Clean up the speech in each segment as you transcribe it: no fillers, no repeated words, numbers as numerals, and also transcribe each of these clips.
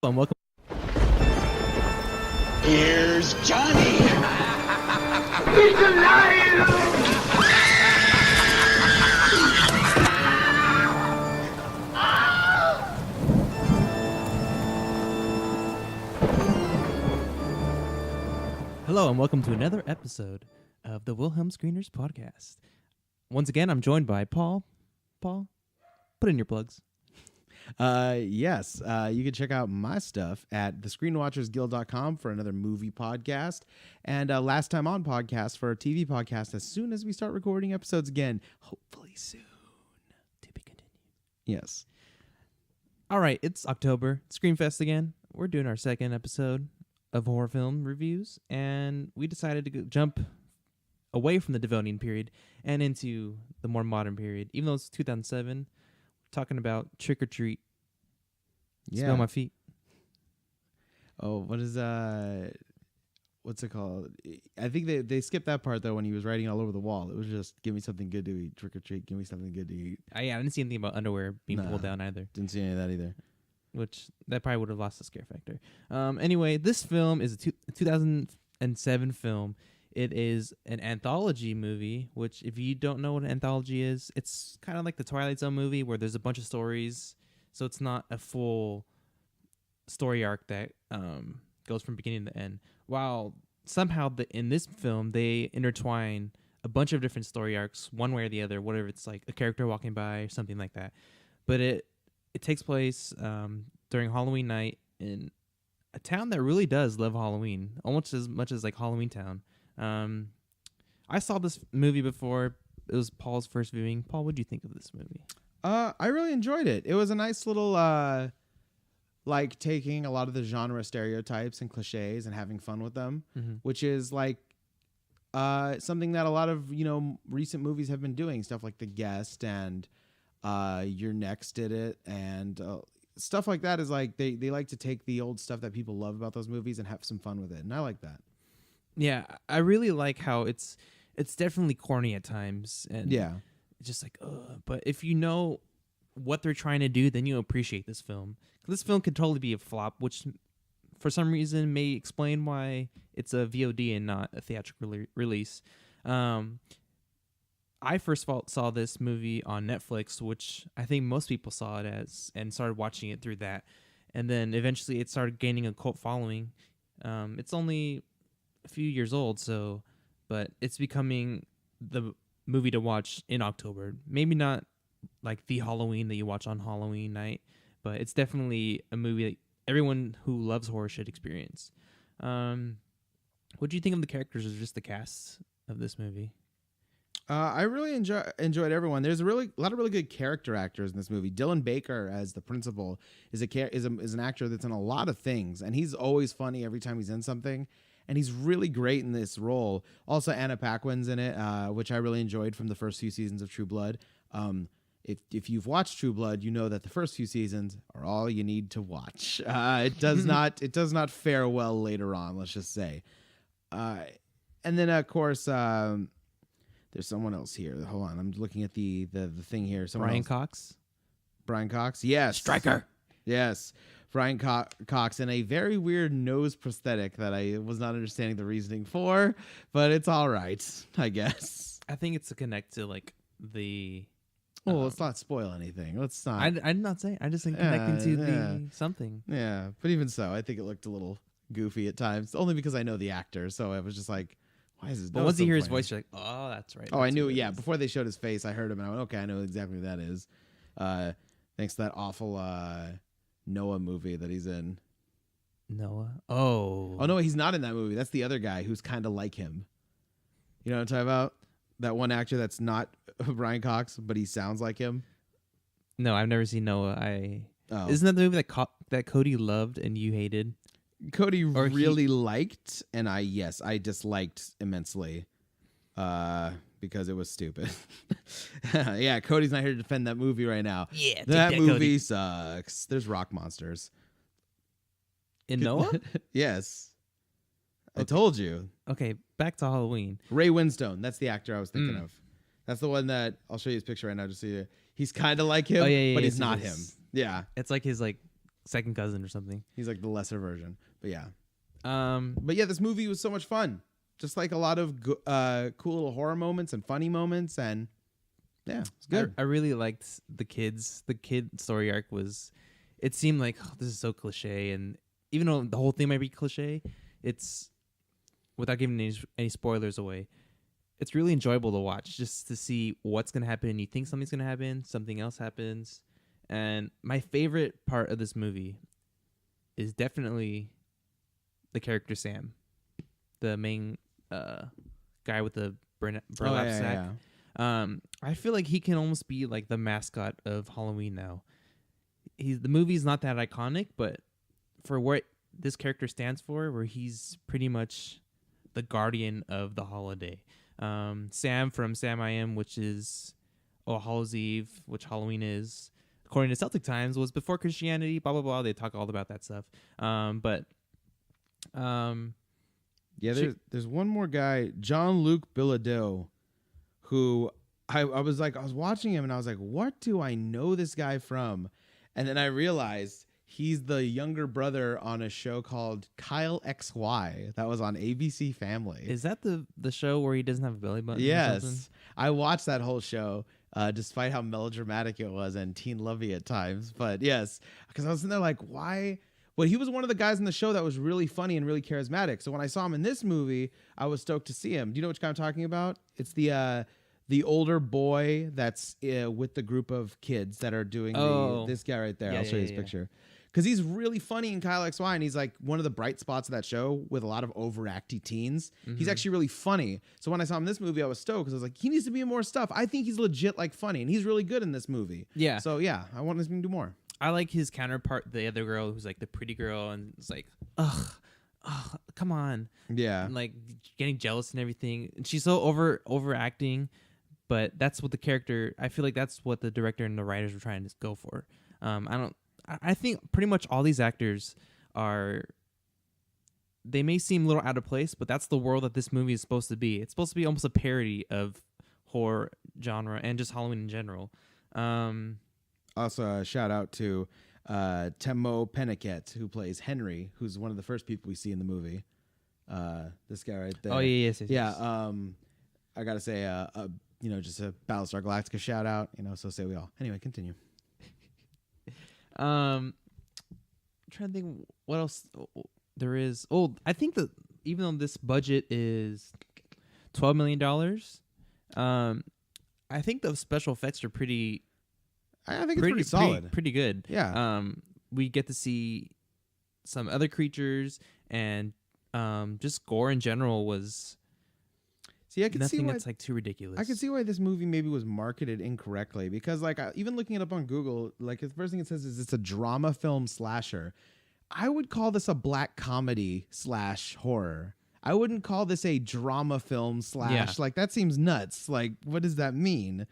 and welcome. Here's Johnny. He's alive! Hello and welcome to another episode of the Wilhelm Screeners podcast. Once again, I'm joined by Paul. Paul, put in your plugs. Yes, you can check out my stuff at thescreenwatchersguild.com for another movie podcast, and Last Time On podcast for a TV podcast as soon as we start recording episodes again, hopefully soon. To be continued. Yes. All right, it's October, Screamfest again. We're doing our second episode of horror film reviews, and we decided to jump away from the Devonian period and into the more modern period. Even though it's 2007, we're talking about Trick or Treat. Yeah. Smell my feet. Oh, what's it called? I think they skipped that part though when he was writing all over the wall. It was just give me something good to eat, trick or treat, give me something good to eat. I didn't see anything about underwear being pulled down either. Didn't see any of that either. Which that probably would have lost the scare factor. Anyway, this film is a 2007 film. It is an anthology movie, which if you don't know what an anthology is, it's kind of like the Twilight Zone movie where there's a bunch of stories. So it's not a full story arc that goes from beginning to end. While somehow in this film, they intertwine a bunch of different story arcs, one way or the other, whatever it's like a character walking by or something like that. But it takes place during Halloween night in a town that really does love Halloween, almost as much as like Halloween Town. I saw this movie before. It was Paul's first viewing. Paul, what do you think of this movie? I really enjoyed it. It was a nice little, like taking a lot of the genre stereotypes and cliches and having fun with them, which is like something that a lot of, recent movies have been doing. Stuff like The Guest and Your Next did it. And stuff like that is like they like to take the old stuff that people love about those movies and have some fun with it. And I like that. Yeah, I really like how it's definitely corny at times. And Yeah. just like, but if you know what they're trying to do, then you appreciate this film. This film could totally be a flop, which for some reason may explain why it's a VOD and not a theatrical release. I first saw this movie on Netflix, which I think most people saw it as, and started watching it through that. And then eventually it started gaining a cult following. It's only a few years old, but it's becoming the movie to watch in October. Maybe not like the Halloween that you watch on Halloween night, but it's definitely a movie that everyone who loves horror should experience. What do you think of the characters or just the cast of this movie? I really enjoyed everyone. There's a lot of really good character actors in this movie. Dylan Baker as the principal is an actor that's in a lot of things, and he's always funny every time he's in something. And he's really great in this role. Also, Anna Paquin's in it, which I really enjoyed from the first few seasons of True Blood. If you've watched True Blood, you know that the first few seasons are all you need to watch. It does not fare well later on. Let's just say. And then of course, there's someone else here. Hold on, I'm looking at the thing here. Brian Cox. Brian Cox, yes. Stryker. Yes. Brian Cox in a very weird nose prosthetic that I was not understanding the reasoning for, but it's all right, I guess. I think it's to connect to like the. Well, let's not spoil anything. Let's not. I did not say. I just think connecting to the something. Yeah, but even so, I think it looked a little goofy at times, only because I know the actor. So I was just like, why is his? But once you hear his voice, you're like, oh, that's right. Oh, that's I knew. Yeah, before they showed his face, I heard him, and I went, okay, I know exactly who that is. Thanks to that awful Noah movie that he's in. Noah? Oh, no, he's not in that movie. That's the other guy who's kind of like him. You know what I'm talking about? That one actor that's not Brian Cox, but he sounds like him. No, I've never seen Noah. Isn't that the movie that Cody loved and you hated? Cody really liked, and I disliked immensely. Because it was stupid. Yeah, Cody's not here to defend that movie right now. Yeah, that movie Cody. sucks. There's rock monsters. In Noah? Yes. I told you. Okay, back to Halloween. Ray Winstone. That's the actor I was thinking of. That's the one that I'll show you his picture right now. Just so he's kind of like him, but he's not him. Yeah. It's like his second cousin or something. He's like the lesser version. But yeah. Um, But yeah, this movie was so much fun. Just like a lot of cool little horror moments and funny moments, and yeah, it's good. I really liked the kids. The kid story arc was. It seemed like this is so cliche, and even though the whole thing might be cliche, it's without giving any spoilers away. It's really enjoyable to watch, just to see what's gonna happen. You think something's gonna happen, something else happens, and my favorite part of this movie is definitely the character Sam, the main guy with the burlap sack. I feel like he can almost be like the mascot of Halloween now. The movie's not that iconic, but for what this character stands for, where he's pretty much the guardian of the holiday. Sam from Sam I Am, which is All Hallows Eve, which Halloween is, according to Celtic Times, was before Christianity, blah, blah, blah. They talk all about that stuff. Yeah, there's one more guy, Jean-Luc Bilodeau, who I was watching him and I was like, what do I know this guy from? And then I realized he's the younger brother on a show called Kyle XY that was on ABC Family. Is that the show where he doesn't have a belly button? Or Yes. something? I watched that whole show, despite how melodramatic it was and teen lovey at times. But yes, because I was in there like, why? But he was one of the guys in the show that was really funny and really charismatic. So when I saw him in this movie, I was stoked to see him. Do you know which guy I'm talking about? It's the older boy that's with the group of kids that are doing this guy right there. I'll show you his picture. Because he's really funny in Kyle XY, and he's like one of the bright spots of that show with a lot of overacty teens. Mm-hmm. He's actually really funny. So when I saw him in this movie, I was stoked because I was like, he needs to be in more stuff. I think he's legit like funny, and he's really good in this movie. Yeah. So yeah, I want him to do more. I like his counterpart, the other girl who's like the pretty girl, and it's like, ugh, come on. Yeah. And like getting jealous and everything. And she's so overacting, but that's what the character, I feel like that's what the director and the writers were trying to go for. I think pretty much all these actors they may seem a little out of place, but that's the world that this movie is supposed to be. It's supposed to be almost a parody of horror genre and just Halloween in general. Also, a shout out to Temo Penniket, who plays Henry, who's one of the first people we see in the movie. This guy right there. Oh, yes. I gotta say, just a Battlestar Galactica shout out. So say we all. Anyway, continue. I'm trying to think what else there is. I think that even though this budget is $12 million, I think the special effects are pretty. I think it's pretty solid. Pretty good. Yeah. We get to see some other creatures, and just gore in general was. See, I can see nothing why, that's like too ridiculous. I can see why this movie maybe was marketed incorrectly, because like even looking it up on Google, like the first thing it says is it's a drama film slasher. I would call this a black comedy / horror. I wouldn't call this a drama film / like that seems nuts. Like what does that mean?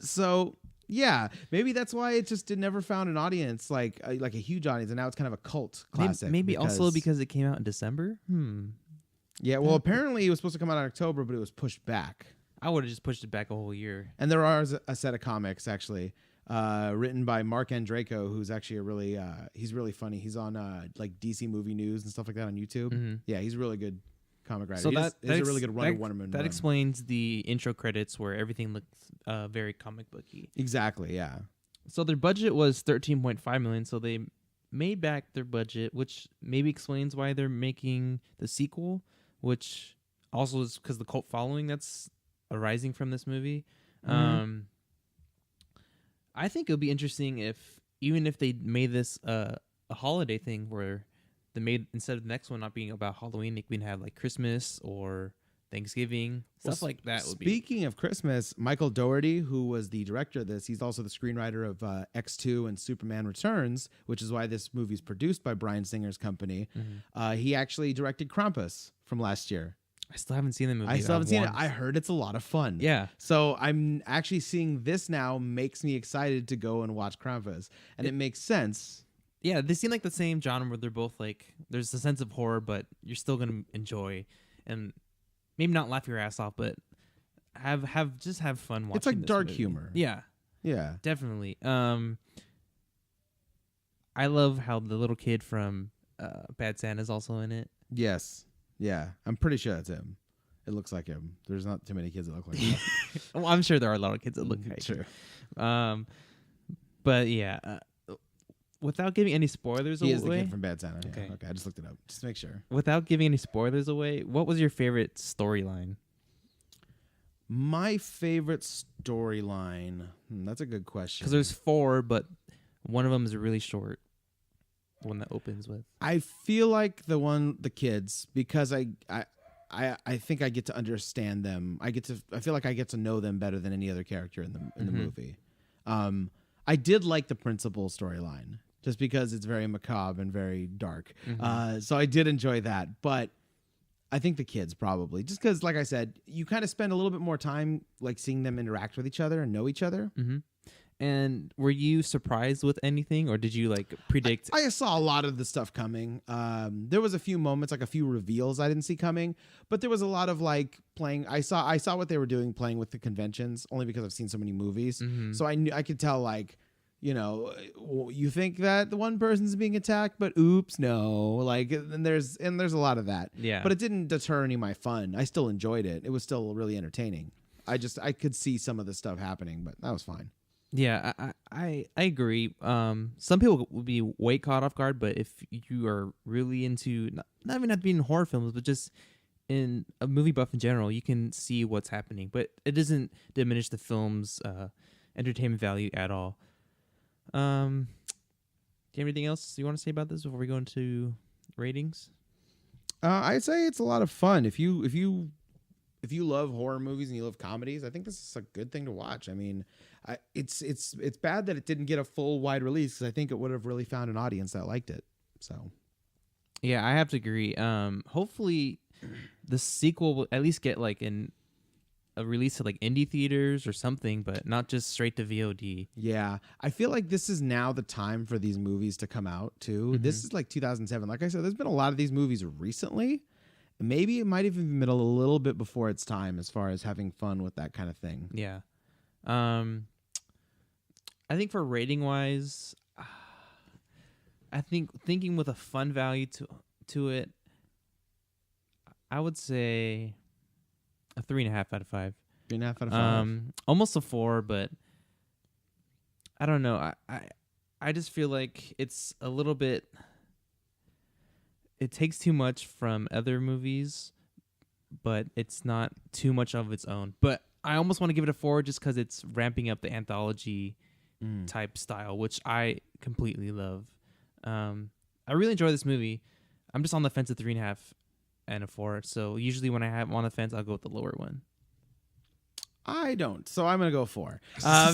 So yeah, maybe that's why it just never found an audience like a huge audience, and now it's kind of a cult classic. Maybe also because it came out in December. Yeah, well, apparently it was supposed to come out in October, but it was pushed back. I would have just pushed it back a whole year. And there are a set of comics, actually, written by Mark Andreyko, who's actually he's really funny. He's on like DC Movie News and stuff like that on YouTube. Mm-hmm. Yeah, he's a really good comic writer. So he's a really good Wonder Woman. That explains the intro credits where everything looks very comic booky. Exactly, yeah. So their budget was $13.5 million, so they made back their budget, which maybe explains why they're making the sequel, which also is because the cult following that's arising from this movie. Mm-hmm. I think it would be interesting even if they made this a holiday thing where they made, instead of the next one not being about Halloween, they can have like Christmas or Thanksgiving, stuff like that. Speaking of Christmas, Michael Dougherty, who was the director of this, he's also the screenwriter of X2 and Superman Returns, which is why this movie is produced by Bryan Singer's company. Mm-hmm. He actually directed Krampus from last year. I still haven't seen the movie. I still haven't seen it. I heard it's a lot of fun. Yeah. So I'm actually seeing this now makes me excited to go and watch Krampus. And it makes sense. Yeah, they seem like the same genre where they're both like, there's a sense of horror, but you're still going to enjoy. And maybe not laugh your ass off, but have fun watching. It's like dark movie. humor. Yeah. Yeah. Definitely. I love how the little kid from Bad Santa's also in it. Yes. Yeah. I'm pretty sure that's him. It looks like him. There's not too many kids that look like him. Well, I'm sure there are a lot of kids that look like Sure. him. But yeah, without giving any spoilers He is the away, kid from Bad Santa. Okay. Yeah. Okay. I just looked it up. Just to make sure. without giving any spoilers away, what was your favorite storyline? My favorite storyline. That's a good question. Because there's 4, but one of them is really short. The one that opens with. I feel like the kids, because I think I get to understand them. I feel like I get to know them better than any other character in the movie. I did like the principal storyline just because it's very macabre and very dark. So I did enjoy that, but I think the kids probably, just because, like I said, you kind of spend a little bit more time like seeing them interact with each other and know each other. And were you surprised with anything, or did you like predict? I saw a lot of the stuff coming. There was a few moments, like a few reveals I didn't see coming, but there was a lot of like playing. I saw what they were doing, playing with the conventions, only because I've seen so many movies. So I could tell, like, you know, you think that the one person's being attacked, but oops, no. Like, and there's a lot of that. Yeah. But it didn't deter any of my fun. I still enjoyed it. It was still really entertaining. I could see some of the stuff happening, but that was fine. Yeah, I agree. Some people would be way caught off guard, but if you are really into not even have to be in horror films, but just in a movie buff in general, you can see what's happening. But it doesn't diminish the film's entertainment value at all. Do you have anything else you want to say about this before we go into ratings? I'd say it's a lot of fun. If you love horror movies and you love comedies, I think this is a good thing to watch. I mean, it's bad that it didn't get a full wide release, because I think it would have really found an audience that liked it. So, yeah, I have to agree. Hopefully, the sequel will at least get like a release to like indie theaters or something, but not just straight to VOD. yeah, I feel like this is now the time for these movies to come out too. This is like 2007. Like I said, there's been a lot of these movies recently. Maybe it might even been a little bit before its time as far as having fun with that kind of thing. Yeah. I think for rating wise, I think thinking with a fun value to it, I would say a 3.5 out of 5. 3.5 out of 5. Almost a 4, but I don't know. I just feel like it's a little bit. It takes too much from other movies, but it's not too much of its own. But I almost want to give it a 4 just because it's ramping up the anthology type style, which I completely love. I really enjoy this movie. I'm just on the fence at 3.5 and a 4. So usually when I'm on the fence, I'll go with the lower one. I don't, so I'm gonna go 4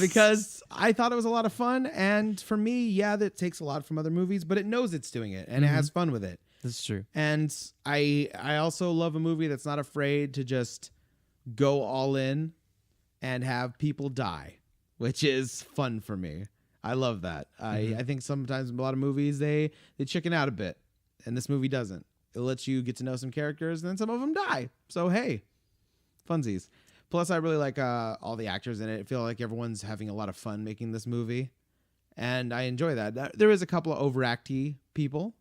because I thought it was a lot of fun, and for me, yeah, that takes a lot from other movies, but it knows it's doing it and it has fun with it. That's true. And I also love a movie that's not afraid to just go all in and have people die, which is fun for me. I love that. I think sometimes in a lot of movies they chicken out a bit, and this movie doesn't. It lets you get to know some characters, and then some of them die. So hey, funsies. Plus, I really like all the actors in it. I feel like everyone's having a lot of fun making this movie, and I enjoy that. There is a couple of overacty people,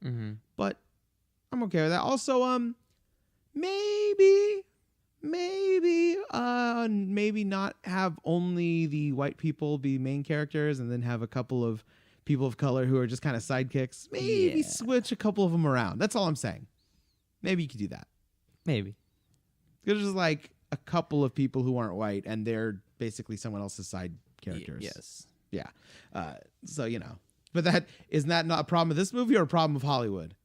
but I'm okay with that. Also, maybe not have only the white people be main characters, and then have a couple of people of color who are just kind of sidekicks. Maybe switch a couple of them around. That's all I'm saying. Maybe you could do that. Maybe. There's just like a couple of people who aren't white, and they're basically someone else's side characters. Yes. Yeah. So, you know, but isn't that not a problem of this movie or a problem of Hollywood?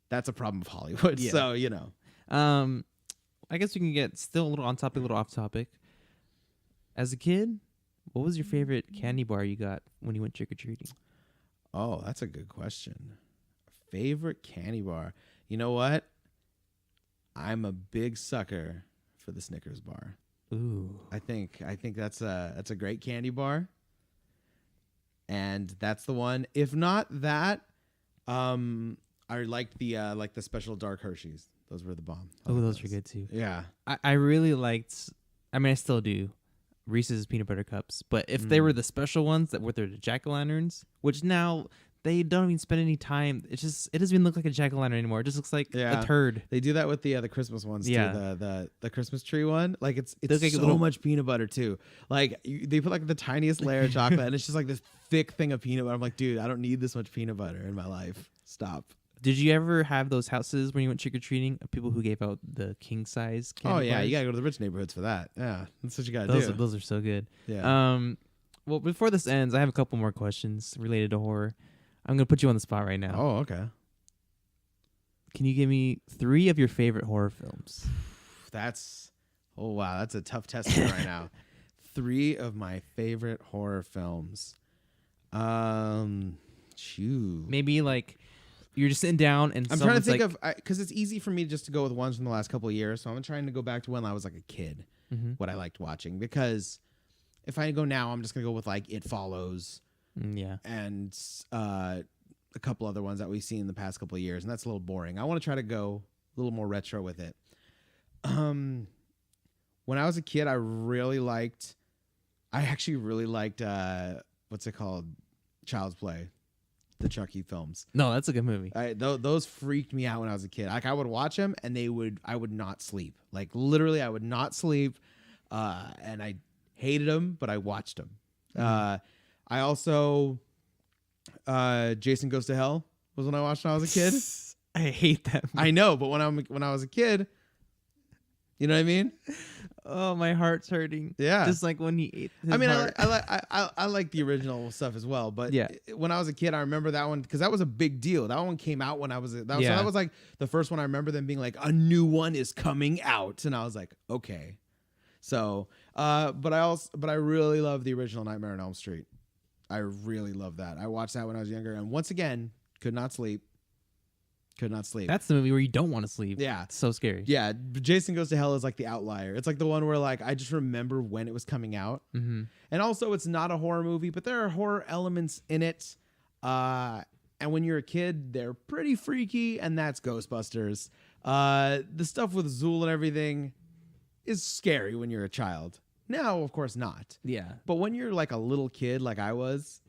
That's a problem of Hollywood. Yeah. So, you know. I guess we can get still a little on topic, a little off topic. As a kid, what was your favorite candy bar you got when you went trick-or-treating? Oh, that's a good question. Favorite candy bar. You know what? I'm a big sucker for the Snickers bar. Ooh. I think that's a great candy bar. And that's the one. If not that, I liked the special dark Hershey's. Those were the bomb. Oh, those were good too. Yeah. I really liked, I mean, I still do, Reese's peanut butter cups. But if they were the special ones that were the jack-o'-lanterns, which now they don't even spend any time. It doesn't even look like a jack-o'-lantern anymore. It just looks like Yeah. a turd. They do that with the Christmas ones Yeah. too. The Christmas tree one. Like it's Look like a so little- much peanut butter too. Like they put like the tiniest layer of chocolate, and it's just like this thick thing of peanut butter. I'm like, dude, I don't need this much peanut butter in my life. Stop. Did you ever have those houses when you went trick-or-treating of people who gave out the king-size candy Oh yeah, bars? you gotta go to the rich neighborhoods for that. Yeah, that's what you gotta Those do. those are so good. Yeah. Well, before this ends, I have a couple more questions related to horror. I'm gonna put you on the spot right now. Oh, okay. Can you give me 3 of your favorite horror films? That's wow, that's a tough test for me right now. 3 of my favorite horror films. Shoot. Maybe like you're just sitting down and I'm trying to someone's think like, of because it's easy for me just to go with ones from the last couple of years. So I'm trying to go back to when I was like a kid, Mhm. what I liked watching. Because if I go now, I'm just gonna go with like It Follows Yeah. and a couple other ones that we've seen in the past couple of years, and that's a little boring. I want to try to go a little more retro with it. When I was a kid, I actually really liked what's it called, Child's Play, the Chucky films. No, that's a good movie. Those freaked me out when I was a kid. Like I would watch them and I would not sleep. Like literally I would not sleep. And I hated them, but I watched them. I also, Jason Goes to Hell was when I watched when I was a kid. I hate that movie. I know, but when I was a kid, you know what I mean? Oh, my heart's hurting. Yeah. Just like when he ate his I mean, heart. I like the original stuff as well, but Yeah. when I was a kid, I remember that one because that was a big deal. That one came out when I was so that was like the first one I remember them being like a new one is coming out, and I was like, okay. So, but I really love the original Nightmare on Elm Street. I really love that. I watched that when I was younger, and once again, could not sleep. That's the movie where you don't want to sleep. Yeah. It's so scary. Yeah, Jason Goes to Hell is like the outlier. It's like the one where like I just remember when it was coming out. Mm-hmm. And also it's not a horror movie, but there are horror elements in it. And when you're a kid, they're pretty freaky, and that's Ghostbusters. The stuff with Zool and everything is scary when you're a child. Now, of course not. Yeah. But when you're like a little kid like I was,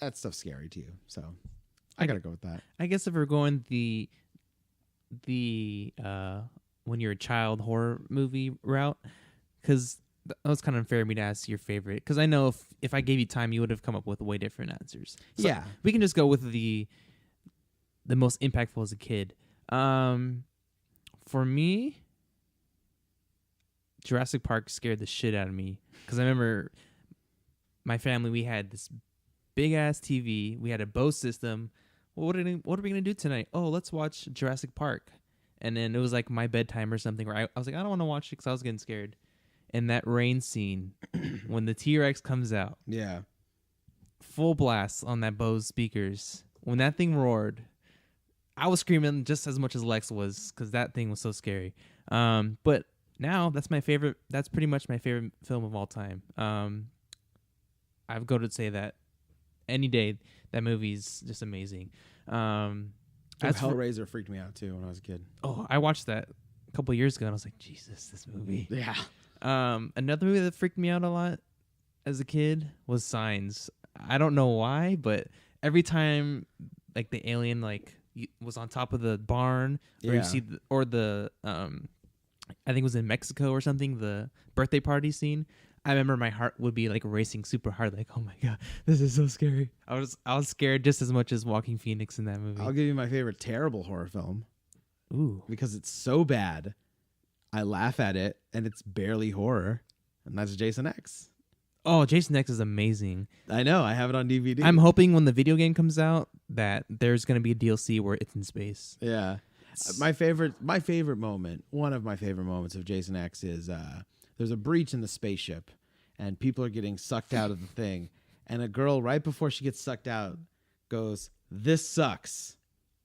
that stuff's scary to you. So I gotta go with that. I guess if we're going the when you're a child horror movie route, because that was kind of unfair of me to ask your favorite, because I know if I gave you time, you would have come up with way different answers. So Yeah. we can just go with the most impactful as a kid. For me, Jurassic Park scared the shit out of me, because I remember my family, we had this big ass TV, we had a Bose system. What are we gonna do tonight? Oh, let's watch Jurassic Park. And then it was like my bedtime or something, where I was like, I don't want to watch it because I was getting scared. And that rain scene, when the T-Rex comes out, Yeah. full blast on that Bose speakers, when that thing roared, I was screaming just as much as Lex was, because that thing was so scary. But now that's my favorite. That's pretty much my favorite film of all time. I've got to say that any day, that movie's just amazing. As for- Hellraiser freaked me out too when I was a kid. I watched that a couple years ago, and I was like, Jesus, this movie. Yeah. Another movie that freaked me out a lot as a kid was Signs. I don't know why, but every time like the alien was on top of the barn, or Yeah. you see I think it was in Mexico or something, the birthday party scene, I remember my heart would be like racing super hard, like, oh my god, this is so scary. I was scared just as much as Walking Phoenix in that movie. I'll give you my favorite terrible horror film Ooh. because it's so bad. I laugh at it and it's barely horror, and that's Jason X. Oh, Jason X is amazing. I know. I have it on DVD. I'm hoping when the video game comes out that there's going to be a DLC where it's in space. Yeah. My favorite moment, one of my favorite moments of Jason X is there's a breach in the spaceship and people are getting sucked out of the thing. And a girl, right before she gets sucked out, goes, "This sucks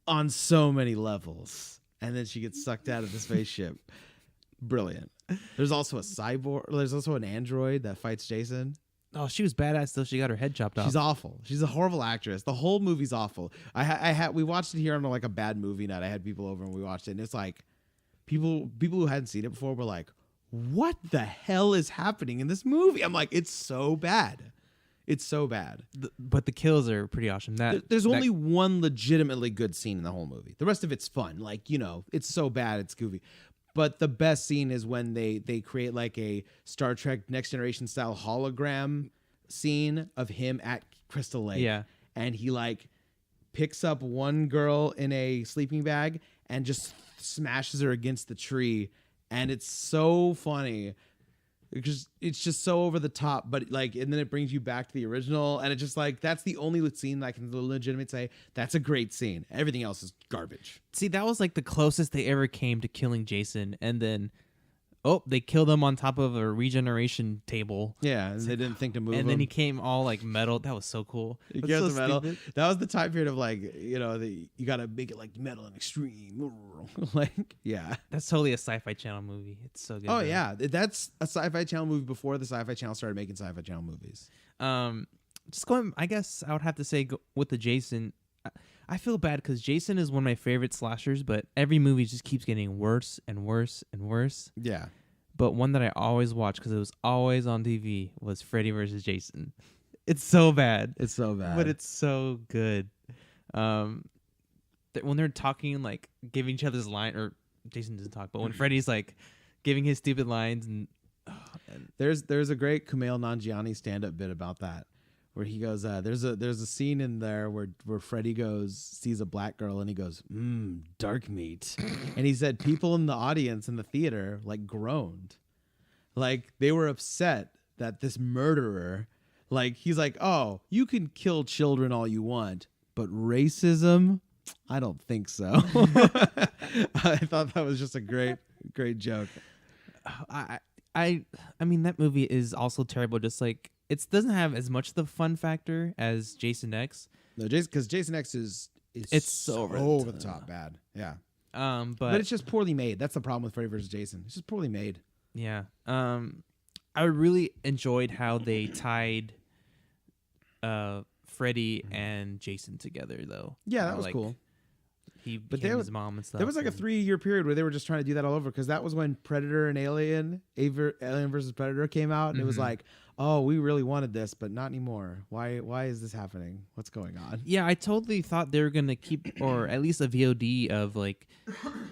on so many levels." And then she gets sucked out of the spaceship. Brilliant. There's also a cyborg. There's also an android that fights Jason. Oh, she was badass though. She got her head chopped off. She's awful. She's a horrible actress. The whole movie's awful. We watched it here on like a bad movie night. I had people over and we watched it, and it's like people who hadn't seen it before were like, "What the hell is happening in this movie?" I'm like, "It's so bad. It's so bad. But the kills are pretty awesome. There's only one legitimately good scene in the whole movie. The rest of it's fun. Like, it's so bad, it's goofy. But the best scene is when they create like a Star Trek Next Generation style hologram scene of him at Crystal Lake. Yeah. And he like picks up one girl in a sleeping bag and just smashes her against the tree. And it's so funny. It's just so over the top, but like, and then it brings you back to the original, and it's just like, that's the only scene that I can legitimately say that's a great scene. Everything else is garbage. See, that was like the closest they ever came to killing Jason, and then they killed him on top of a regeneration table. Yeah, and they didn't think to move him. And then he came all like metal. That was so cool. He That's gets so the metal. stupid. That was the time period of like, you gotta make it like metal and extreme. Like, yeah. That's totally a Sci-Fi Channel movie. It's so good. Oh man. yeah, that's a Sci-Fi Channel movie before the Sci-Fi Channel started making Sci-Fi Channel movies. Just going. I guess I would have to say with the Jason. I feel bad because Jason is one of my favorite slashers, but every movie just keeps getting worse and worse and worse. Yeah. But one that I always watched because it was always on TV was Freddy vs. Jason. It's so bad. It's so bad. But it's so good. When they're talking, like giving each other's line, or Jason doesn't talk, but when Freddy's like giving his stupid lines, and there's a great Kumail Nanjiani stand-up bit about that, where he goes, there's a scene in there where Freddy sees a black girl and he goes, dark meat. And he said people in the audience in the theater like groaned. Like they were upset that this murderer, like he's like, oh, you can kill children all you want, but racism? I don't think so. I thought that was just a great joke. I mean that movie is also terrible, just like it doesn't have as much the fun factor as Jason X. No, because Jason X is it's so over over the top bad. Yeah. But it's just poorly made. That's the problem with Freddy vs. Jason. It's just poorly made. Yeah. I really enjoyed how they tied Freddy and Jason together though. Yeah, that was cool. He became his mom and stuff. There was like a 3-year period where they were just trying to do that all over, because that was when Predator and Alien versus Predator came out, and it was like, oh, we really wanted this, but not anymore. Why is this happening? What's going on? Yeah, I totally thought they were gonna keep, or at least a VOD of like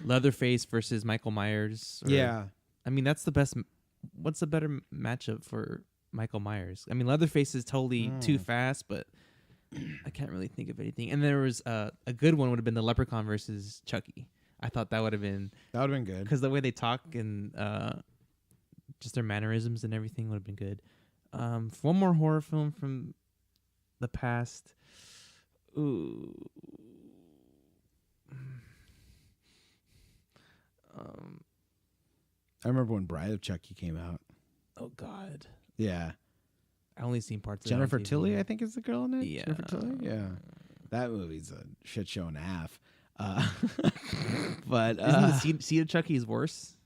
Leatherface versus Michael Myers. Yeah, I mean that's the best. What's the better matchup for Michael Myers? I mean Leatherface is totally too fast, but I can't really think of anything. And there was a good one would have been the Leprechaun versus Chucky. I thought that would have been good, because the way they talk and just their mannerisms and everything would have been good. One more horror film from the past. Ooh. I remember when Bride of Chucky came out. Oh God. Yeah. I only seen parts of Jennifer it on TV. Tilly, I think, is the girl in it. Yeah. Jennifer Tilly? Yeah. That movie's a shit show and a half. But isn't the Seed of Chucky is worse?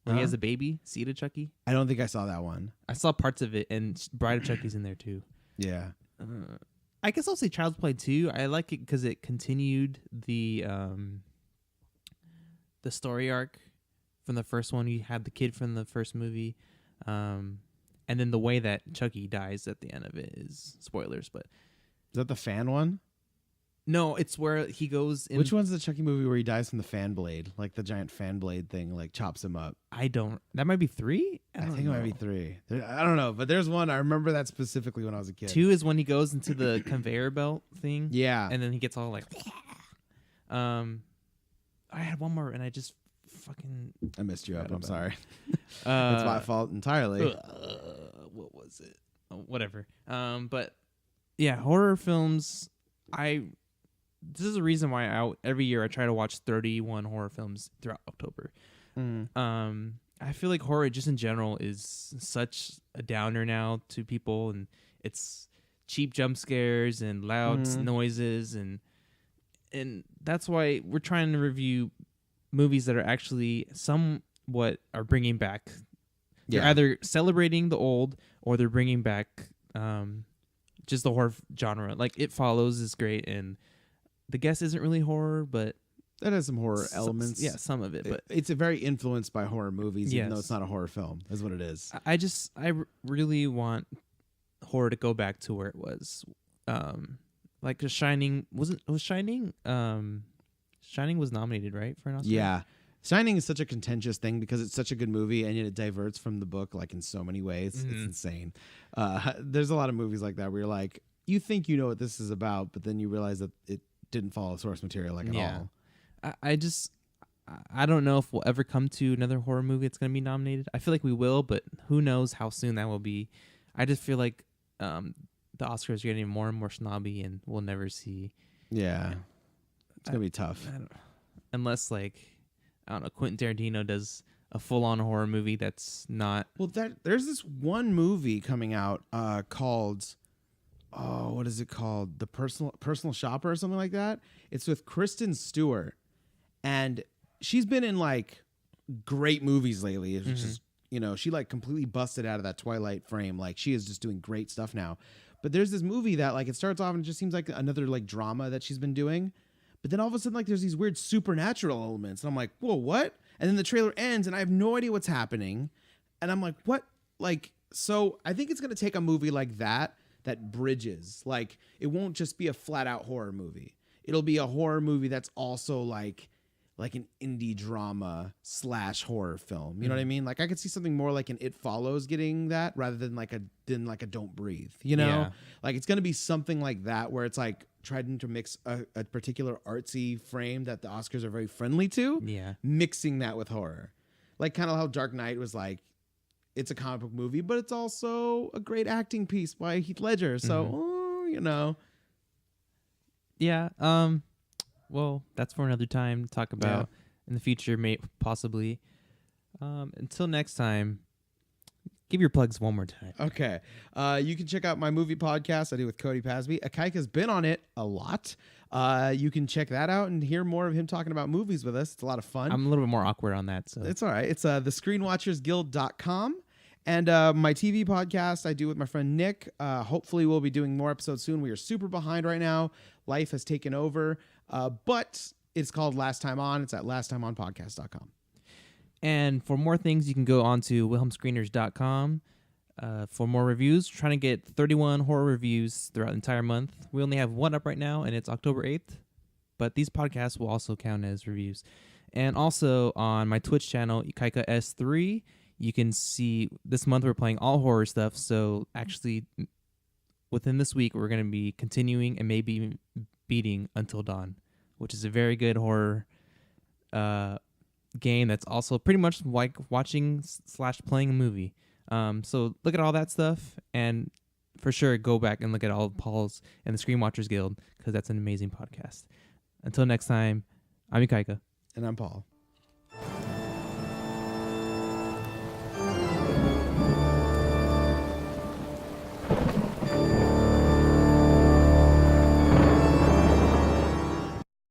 Where he Huh? has a baby, Seed of Chucky. I don't think I saw that one. I saw parts of it, and Bride of Chucky's in there too. Yeah. I guess I'll say Child's Play 2. I like it because it continued the story arc from the first one. You had the kid from the first movie, and then the way that Chucky dies at the end of it is spoilers, but Is that the fan one? no, it's where he goes in. Which one's the Chucky movie where he dies from the fan blade? Like the giant fan blade thing, like chops him up. I don't. That might be 3. I think it might be 3. I don't know, but there's one. I remember that specifically when I was a kid. 2 is when he goes into the conveyor belt thing. Yeah. And then he gets all like. I had one more, and I just fucking. I missed you up. I'm about sorry. Uh, That's my fault entirely. What was it? Oh, whatever. But yeah, horror films. This is the reason why every year I try to watch 31 horror films throughout October. I feel like horror just in general is such a downer now to people, and it's cheap jump scares and loud noises, and that's why we're trying to review movies that are actually somewhat are bringing back. They're either celebrating the old or they're bringing back just the horror genre. Like It Follows is great, and The Guest isn't really horror, but That has some horror elements. Yeah, some of it, but it's a very influenced by horror movies, even though Yes. it's not a horror film. Is what it is. I really want horror to go back to where it was. Like The Shining Shining was nominated, right, for an Oscar? Yeah. Shining is such a contentious thing because it's such a good movie and yet it diverts from the book like in so many ways. It's insane. There's a lot of movies like that where you're like, you think you know what this is about, but then you realize that it didn't follow source material like at all. I don't know if we'll ever come to another horror movie that's going to be nominated. I feel like we will, but who knows how soon that will be. I just feel like the Oscars are getting more and more snobby, and we'll never see. Yeah. It's going to be tough. Unless, like, I don't know, Quentin Tarantino does a full-on horror movie that's not... Well, there's this one movie coming out called... Oh, what is it called? The Personal Shopper or something like that. It's with Kristen Stewart. And she's been in, like, great movies lately. It's just, you know, she, like, completely busted out of that Twilight frame. Like, she is just doing great stuff now. But there's this movie that, like, it starts off and it just seems like another, like, drama that she's been doing. But then all of a sudden, like, there's these weird supernatural elements. And I'm like, whoa, what? And then the trailer ends and I have no idea what's happening. And I'm like, what? Like, so I think it's going to take a movie like that bridges. Like, it won't just be a flat out horror movie. It'll be a horror movie that's also like an indie drama / horror film. You know what I mean? Like, I could see something more like an It Follows getting that rather than like a Don't Breathe, you know? Yeah. Like, it's going to be something like that where it's like trying to mix a particular artsy frame that the Oscars are very friendly to, mixing that with horror. Like, kind of how Dark Knight was like, it's a comic book movie, but it's also a great acting piece by Heath Ledger. So, you know. Yeah. Well, that's for another time to talk about in the future, possibly. Until next time, give your plugs one more time. Okay. You can check out my movie podcast I do with Cody Pasby. Akaika's been on it a lot. You can check that out and hear more of him talking about movies with us. It's a lot of fun. I'm a little bit more awkward on that. So it's all right. It's thescreenwatchersguild.com. And my TV podcast I do with my friend Nick. Hopefully we'll be doing more episodes soon. We are super behind right now. Life has taken over. But it's called Last Time On. It's at lasttimeonpodcast.com. And for more things, you can go on to wilhelmscreeners.com for more reviews. Trying to get 31 horror reviews throughout the entire month. We only have one up right now, and it's October 8th. But these podcasts will also count as reviews. And also on my Twitch channel, Ikaika S3, you can see this month we're playing all horror stuff. So actually, within this week, we're going to be continuing and maybe beating Until Dawn, which is a very good horror game that's also pretty much like watching / playing a movie. So look at all that stuff, and for sure go back and look at all of Paul's and the Screen Watchers Guild, because that's an amazing podcast. Until next time, I'm Ikaika. And I'm Paul.